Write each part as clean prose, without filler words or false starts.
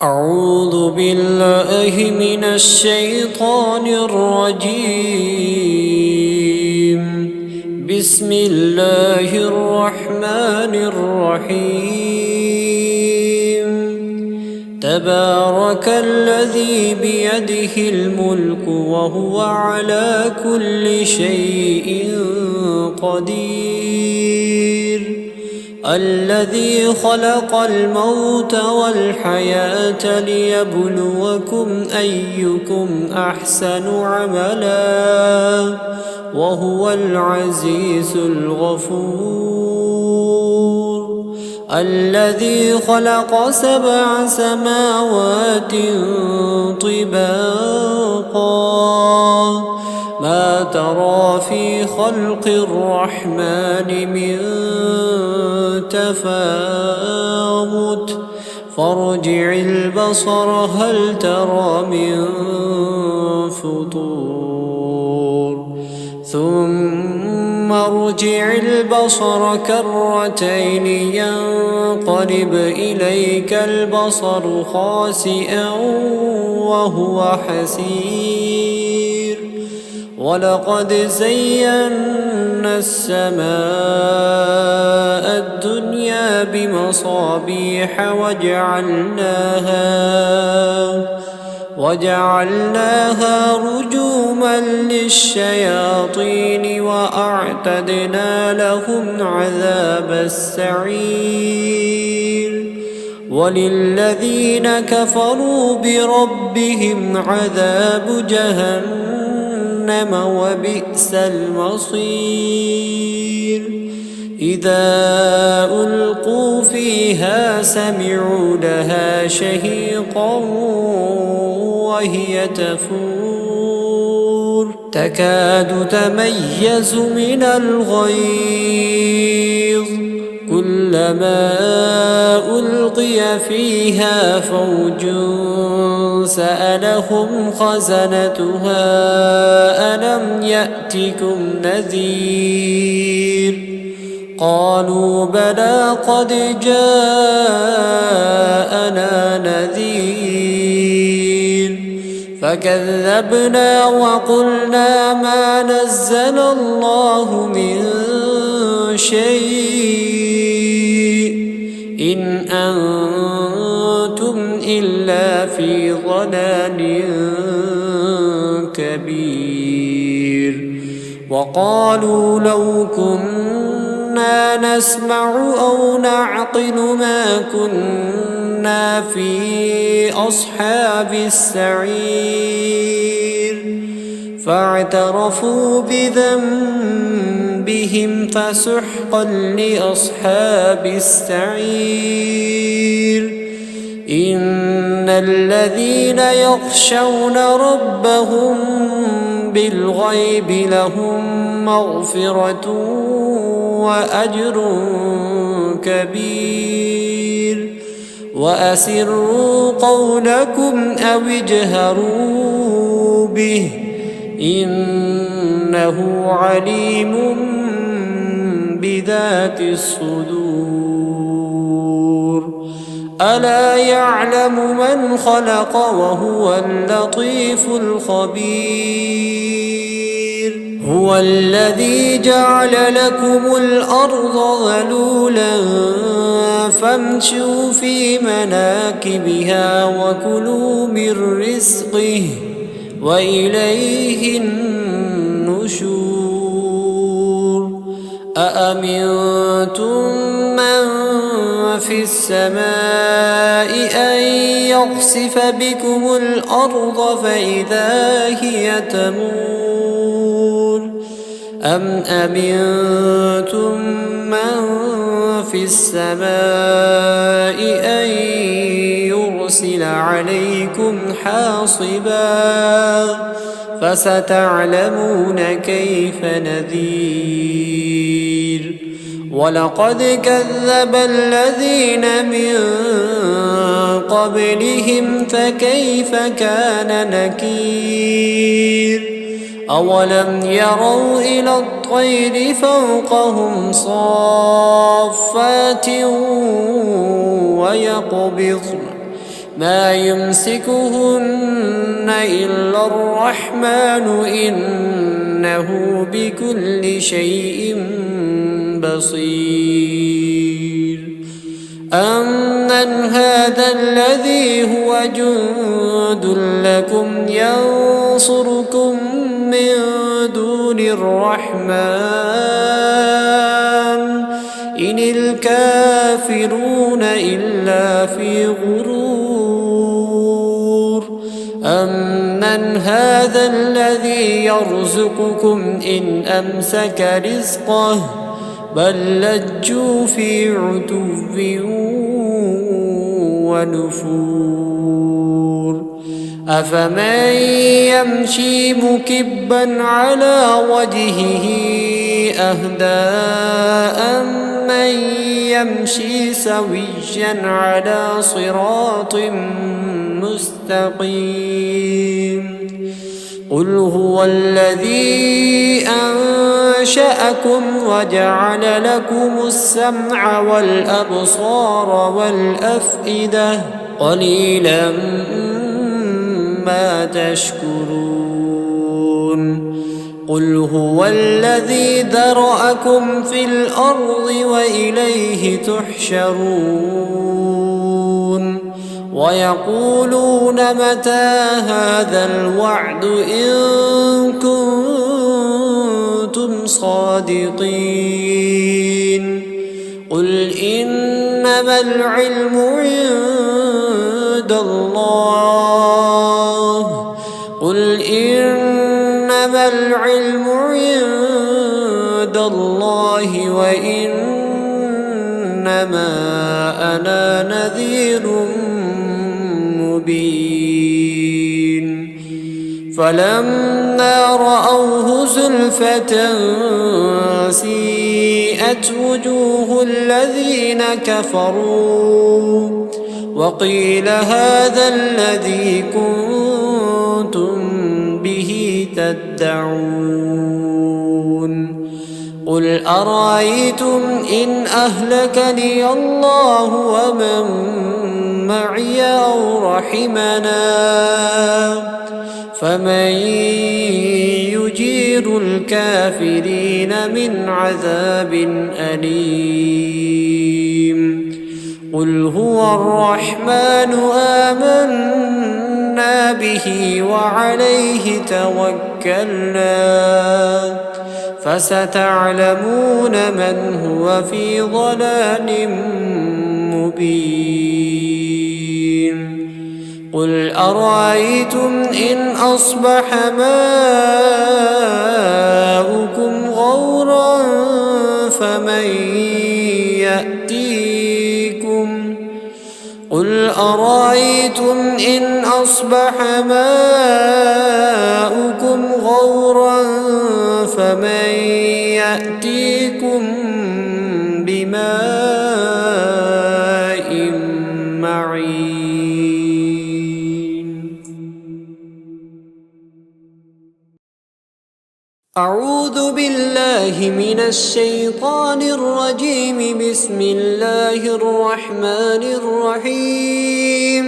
أعوذ بالله من الشيطان الرجيم. بسم الله الرحمن الرحيم. تبارك الذي بيده الملك وهو على كل شيء قدير. الذي خلق الموت والحياة ليبلوكم أيكم أحسن عملا وهو العزيز الغفور. الذي خلق 7 سماوات طباقا ما ترى في خلق الرحمن من تفاوت فارجع البصر هل ترى من فطور ثم ارجع البصر كرتين ينقلب إليك البصر خاسئا وهو حسير. ولقد زينا السماء الدنيا بمصابيح وجعلناها رجوما للشياطين وأعتدنا لهم عذاب السعير. وللذين كفروا بربهم عذاب جهنم وبئس المصير. إذا ألقوا فيها سمعوا لها شهيقا وهي تفور تكاد تميز من الغيظ كلما ألقي فيها فوج سألهم خزنتها ألم يأتكم نذير قالوا بلى قد جاءنا نذير فكذبنا وقلنا ما نزل الله من شيء إن أنتم إلا في ضلال كبير. وقالوا لو كنا نسمع أو نعقل ما كنا في أصحاب السعير فاعترفوا بذنبهم فسحقا لأصحاب السعير. إن الذين يخشون ربهم بالغيب لهم مغفرة وأجر كبير. وأسروا قولكم أو اجهروا به إنه عليم بذات الصدور. ألا يعلم من خلق وهو اللطيف الخبير. هو الذي جعل لكم الأرض ذلولا فامشوا في مناكبها وكلوا من رزقه وإليه النشور. أأمنتم من في السماء أن يخسف بكم الأرض فإذا هي تمور أم أمنتم من في السماء أن يرسل عليكم حاصبا فستعلمون كيف نذير. ولقد كذب الذين من قبلهم فكيف كان نكير. أولم يروا إلى الطير فوقهم صافات ويقبضن ما يمسكهن إلا الرحمن إنه بكل شيء بصير أمن هذا الذي هو جند لكم ينصركم من دون الرحمن إن الكافرون إلا في غرور أمن هذا الذي يرزقكم إن أمسك رزقه بل لجوا في عتو ونفور أفمن يمشي مكبا على وجهه أهدى أمن يمشي سويا على صراط مستقيم قل هو الذي أنشأكم وجعل لكم السمع والأبصار والأفئدة قليلا ما تشكرون قل هو الذي ذرأكم في الأرض وإليه تحشرون ويقولون متى هذا الوعد إن كنتم صادقين قل إنما العلم عند الله قل إنما العلم عند الله وإنما أنا نذير مبين فلما رأوه زلفة سيئت وجوه الذين كفروا وقيل هذا الذي كنتم به تدعون قل أرأيتم إن أهلكني الله ومن معي أو رحمنا فمن يجير الكافرين من عذاب أليم قل هو الرحمن آمنا به وعليه توكلنا فستعلمون من هو في ضلال مبين قل أرأيتم إن أصبح ماؤكم غورا فمن يأتيكم قل أرأيتم إن أصبح ماؤكم غورا فمن يأتيكم بماء معين أعوذ بالله من الشيطان الرجيم بسم الله الرحمن الرحيم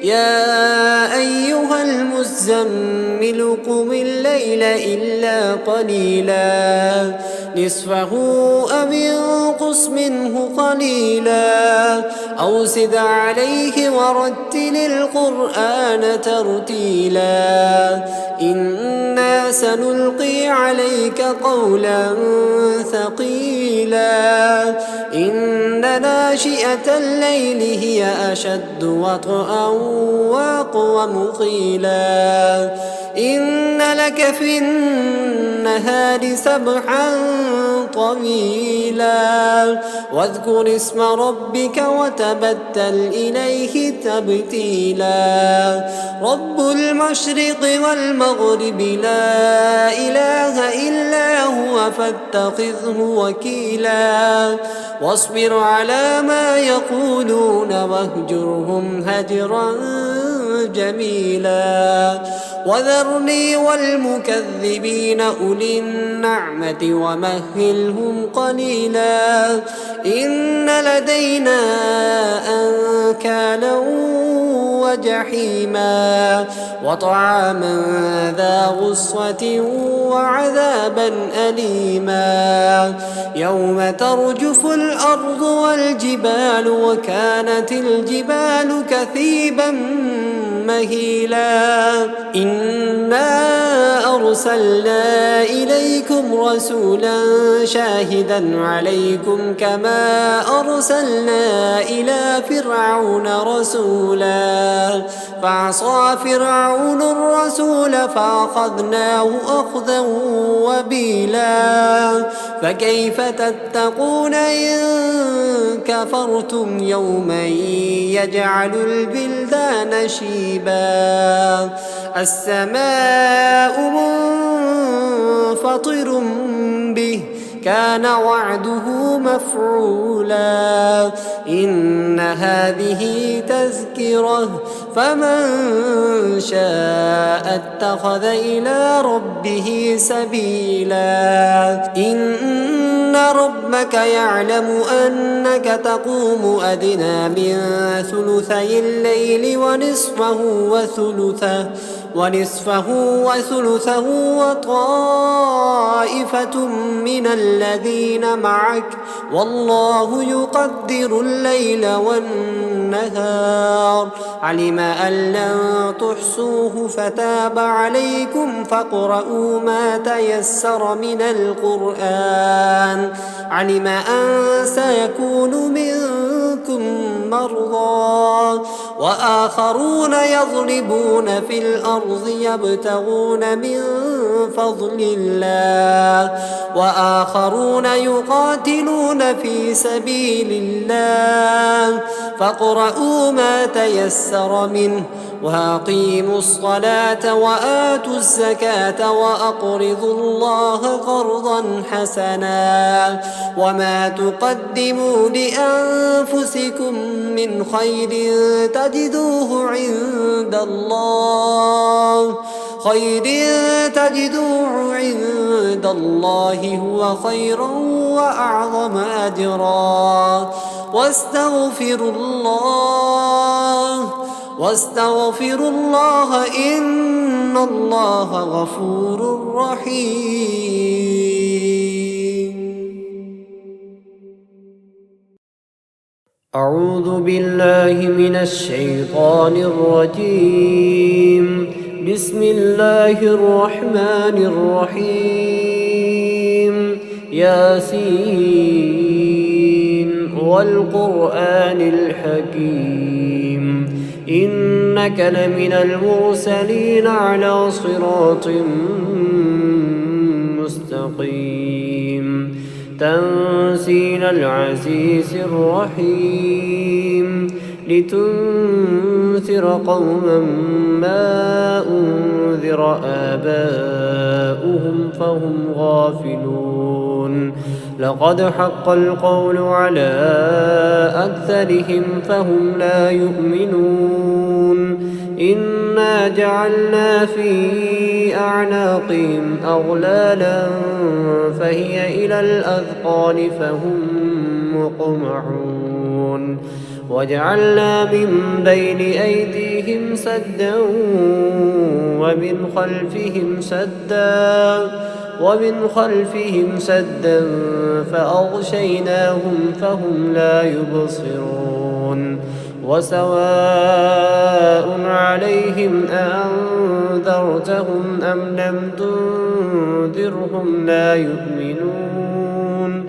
يا أيها المزمل قم الليل إلا قليلا نصفه أو انقص منه قليلا أو زد عليه ورتل القرآن ترتيلا إنا سنلقي عليك قولا ثقيلا إن ناشئة الليل هي أشد وطئا وأقوم قيلا إن لك في النهار سبحا طويلا واذكر اسم ربك وتبتل إليه تبتيلا رب المشرق والمغرب لا إله إلا هو فاتخذه وكيلا واصبر على ما يقولون واهجرهم هجرا جميلا وذرني والمكذبين أولي النعمة ومهلهم قليلا إن لدينا أنكالا وجحيما وطعاما ذا غصة وعذابا أليما يوم ترجف الأرض والجبال وكانت الجبال كثيبا مهيلا إنا أرسلنا إليكم رسولا شاهدا عليكم كما أرسلنا إلى فرعون رسولا فعصى فرعون الرسول فأخذناه أخذا وبيلا فكيف تتقون إن كفرتم يوما يجعل البلدان شيبا السماء منفطر به كان وعده مفعولا إن هذه تذكرة فمن شاء اتخذ إلى ربه سبيلا إن ربك يعلم أنك تقوم أدنى من ثلثي الليل ونصفه وثلثه وطائفة من الذين معك والله يقدر الليل والنهار علم أن لن تحصوه فتاب عليكم فاقرؤوا ما تيسر من القرآن علم أن سيكون منكم مرضى وآخرون يضربون في الأرض يبتغون من فضل الله وآخرون يقاتلون في سبيل الله فاقرؤوا ما تيسر منه وأقيموا الصلاة وآتوا الزكاة وأقرضوا الله قرضا حسنا وما تقدموا لأنفسكم من خير تجدوه عند الله هو خيرا وأعظم أجرا واستغفروا الله إن الله غفور رحيم أعوذ بالله من الشيطان الرجيم بسم الله الرحمن الرحيم ياسين والقرآن الحكيم إنك لمن المرسلين على صراط مستقيم تنزيل العزيز الرحيم لتنذر قوما ما أنذر آباؤهم فهم غافلون لقد حق القول على أكثرهم فهم لا يؤمنون إنا جعلنا في أعناقهم أغلالا فهي إلى الأذقان فهم مقمحون وجعلنا من بين أيديهم سدا ومن خلفهم سدا فأغشيناهم فهم لا يبصرون وسواء عليهم أنذرتهم أم لم تنذرهم لا يؤمنون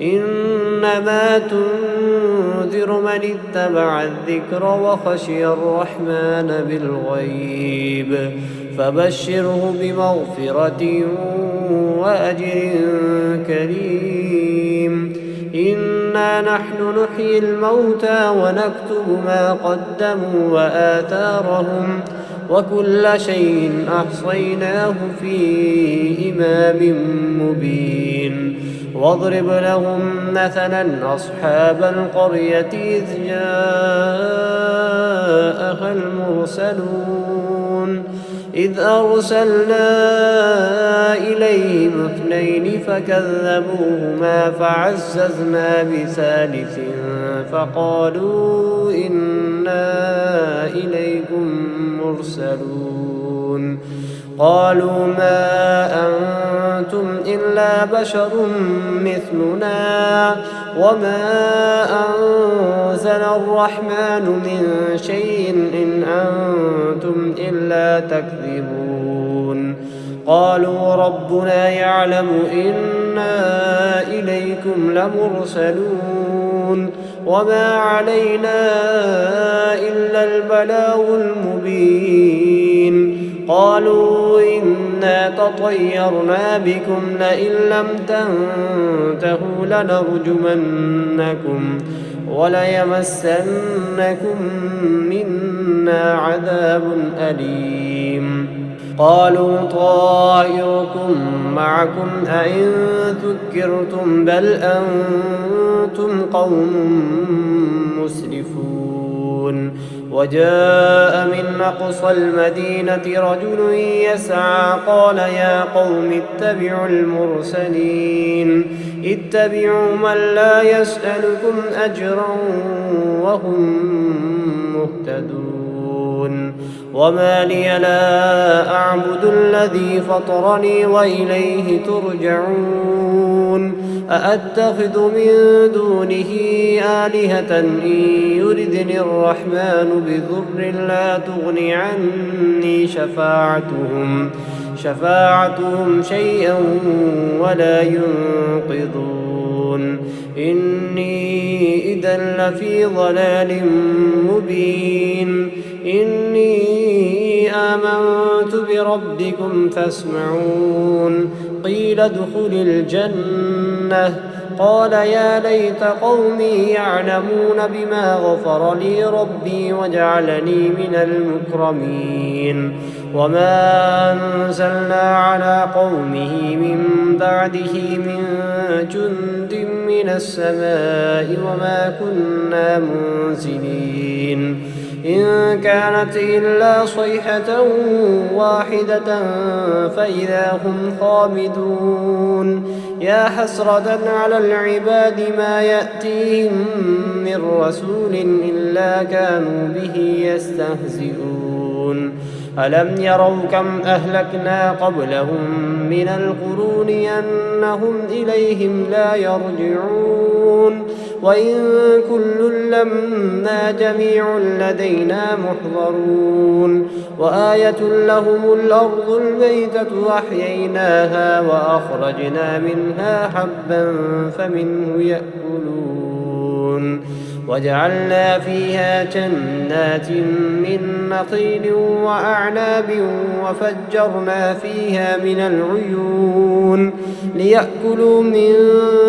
إنما تنذر من اتبع الذكر وخشي الرحمن بالغيب فبشره بمغفرة وأجر كريم إنا نحن نحيي الموتى ونكتب ما قدموا وآثارهم وكل شيء أحصيناه في إمام مبين واضرب لهم مثلا أصحاب القرية إذ جاءها المرسلون إذ أرسلنا إليهم اثنين فكذبوهما فعززنا بثالث فقالوا إنا إليكم مرسلون قالوا ما أنتم إلا بشر مثلنا وما أنزل الرحمن من شيء إن أنتم إلا تكذبون قالوا ربنا يعلم إنا إليكم لمرسلون وما علينا إلا البلاغ المبين قالوا إنا تطيرنا بكم لئن لم تنتهوا لنرجمنكم وليمسنكم منا عذاب أليم قالوا طائركم معكم أئن ذكرتم بل أنتم قوم مسرفون وجاء من أقصى المدينة رجل يسعى قال يا قوم اتبعوا المرسلين اتبعوا من لا يسألكم أجرا وهم مهتدون وما لي لا أعبد الذي فطرني وإليه ترجعون أأتخذ من دونه آلهة إن يردني الرحمن بضر لا تغني عني شفاعتهم شيئا ولا ينقذون إني إذا لفي ضلال مبين إني آمنت بربكم فاسمعون قيل ادخل الجنة قال يا ليت قومي يعلمون بما غفر لي ربي وجعلني من المكرمين وما أنزلنا على قومه من بعده من جند من السماء وما كنا منزلين إن كانت إلا صيحة واحدة فإذا هم خامدون يا حسرة على العباد ما يأتيهم من رسول إلا كانوا به يستهزئون ألم يروا كم أهلكنا قبلهم من القرون أنهم إليهم لا يرجعون وإن كل لما جميع لدينا محضرون وآية لهم الأرض الميتة أحييناها وأخرجنا منها حبا فمنه يأكلون وجعلنا فيها جنات من نخيل وأعناب وفجرنا فيها من العيون ليأكلوا من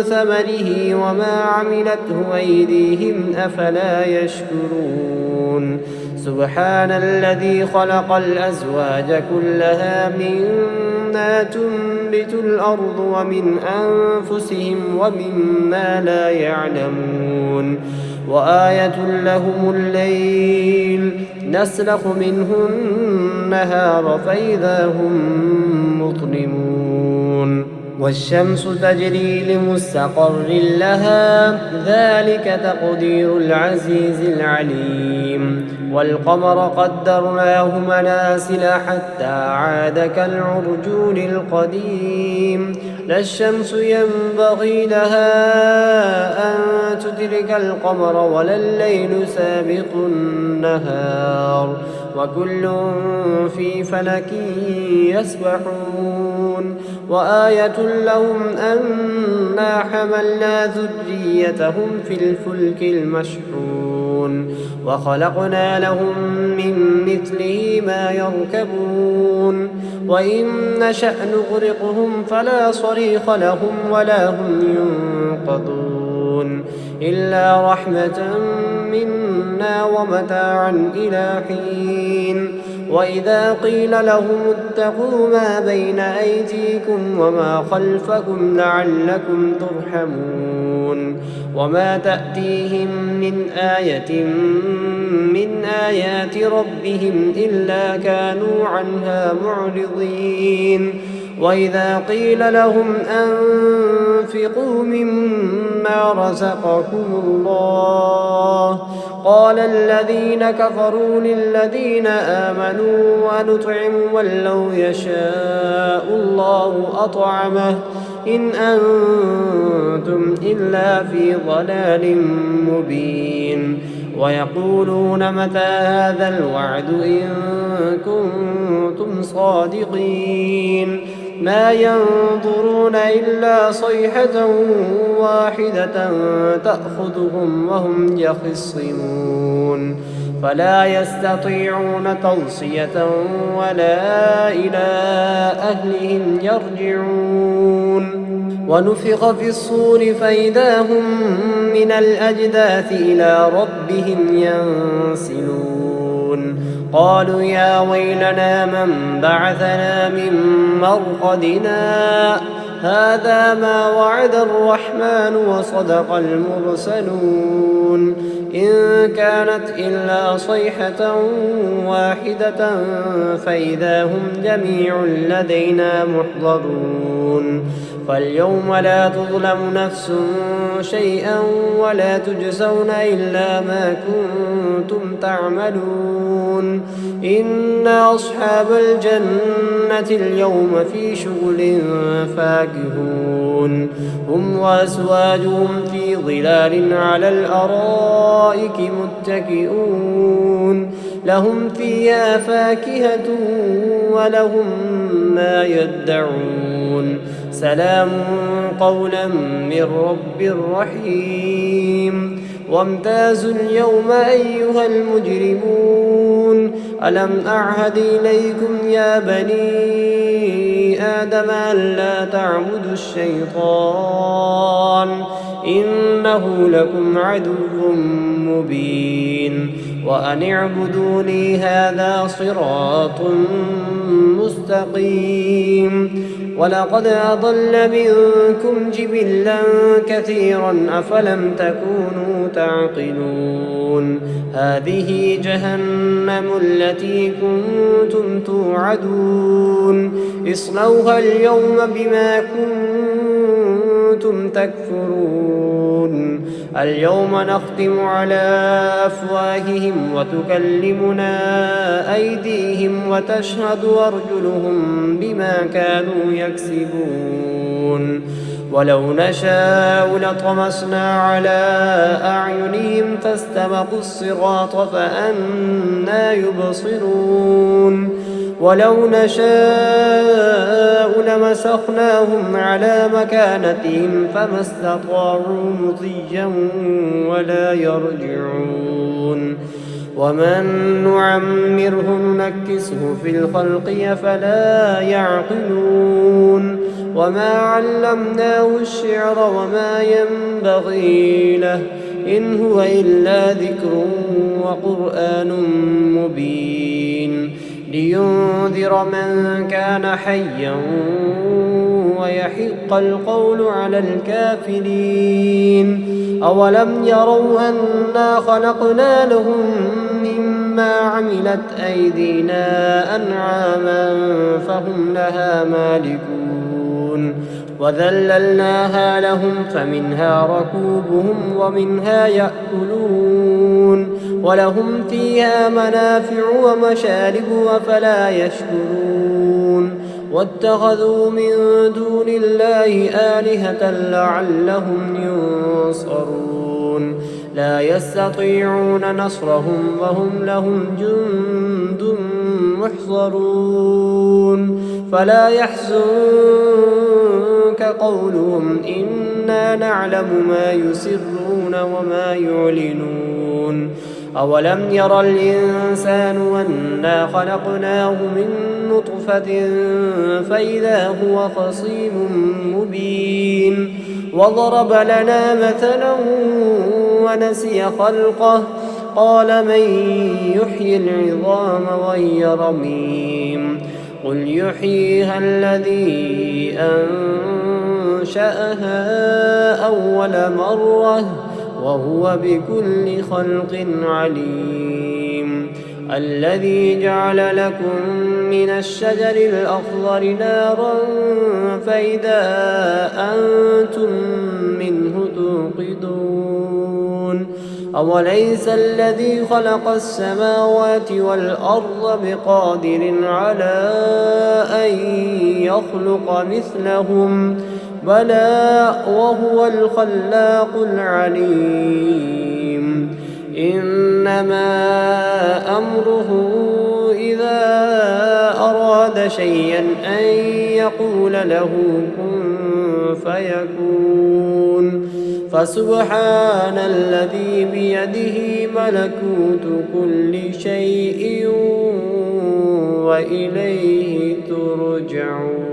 ثمره وما عملته أيديهم أفلا يشكرون سبحان الذي خلق الأزواج كلها مما تنبت الأرض ومن أنفسهم ومما لا يعلمون وآية لهم الليل نسلخ منه النهار فإذا هم مظلمون والشمس تجري لمستقر لها ذلك تقدير العزيز العليم والقمر قدرناه منازل حتى عاد كالعرجون القديم لا الشمس ينبغي لها أن تدرك القمر ولا الليل سابق النهار وكل في فلك يسبحون وآية لهم أنا حملنا ذريتهم في الفلك المشحون وخلقنا لهم من مثله ما يركبون وإن نشأ نغرقهم فلا صريخ لهم ولا هم ينقذون إلا رحمة منا ومتاعا إلى حين وإذا قيل لهم اتقوا ما بين أيديكم وما خلفكم لعلكم ترحمون وما تأتيهم من آية من آيات ربهم إلا كانوا عنها معرضين وإذا قيل لهم أنفقوا مما رزقكم الله قال الذين كفروا للذين آمنوا ونطعم من لو يشاء الله أطعمه إن أنتم إلا في ضلال مبين ويقولون متى هذا الوعد إن كنتم صادقين ما ينظرون إلا صيحة واحدة تأخذهم وهم يخصمون فلا يستطيعون توصية ولا إلى أهلهم يرجعون ونفخ في الصور فإذا هم من الأجداث إلى ربهم ينسلون قالوا يا ويلنا من بعثنا من مرقدنا هذا ما وعد الرحمن وصدق المرسلون إن كانت إلا صيحة واحدة فإذا هم جميع لدينا محضرون فاليوم لا تظلم نفس شيئا ولا تجزون إلا ما كنتم تعملون إن أصحاب الجنة اليوم في شغل فاكهون هم وأزواجهم في ظلال على الأرائك متكئون لهم فيها فاكهة ولهم ما يدعون سلام قولا من رب رحيم وامتازوا اليوم أيها المجرمون ألم أعهد إليكم يا بني آدم ألا تعبدوا الشيطان إنه لكم عدو مبين وأن اعبدوني هذا صراط مستقيم ولقد أضل منكم جبلا كثيرا أفلم تكونوا تعقلون هذه جهنم التي كنتم توعدون اصلوها اليوم بما كنتم تكفرون اليوم نختم على أفواههم وتكلمنا أيديهم وتشهد أرجلهم بما كانوا يكسبون ولو نشاء لطمسنا على أعينهم فاستبقوا الصراط فأنى يبصرون ولو نشاء لمسخناهم على مكانتهم فما استطاعوا مضيا ولا يرجعون ومن نعمره ننكسه في الخلق أفلا يعقلون وما علمناه الشعر وما ينبغي له إن هو إلا ذكر وقرآن مبين لينذر من كان حيا ويحق القول على الكافرين أولم يروا أنا خلقنا لهم مما عملت أيدينا أنعاما فهم لها مالكون وذللناها لهم فمنها ركوبهم ومنها يأكلون ولهم فيها منافع ومشارب أفلا يشكرون واتخذوا من دون الله آلهة لعلهم ينصرون لا يستطيعون نصرهم وهم لهم جند محضرون فلا يحزنك قولهم إنا نعلم ما يسرون وما يعلنون أولم ير الإنسان أنا خلقناه من نطفة فإذا هو خصيم مبين وضرب لنا مثلا ونسي خلقه قال من يحيي العظام وهي رميم قل يحييها الذي أنشأها أول مرة وهو بكل خلق عليم الذي جعل لكم من الشجر الأخضر نارا فإذا أنتم منه توقدون أوليس الذي خلق السماوات والأرض بقادر على أن يخلق مثلهم بلى وهو الخلاق العليم إنما أمره إذا أراد شيئا أن يقول له كن فيكون فسبحان الذي بيده ملكوت كل شيء وإليه ترجعون.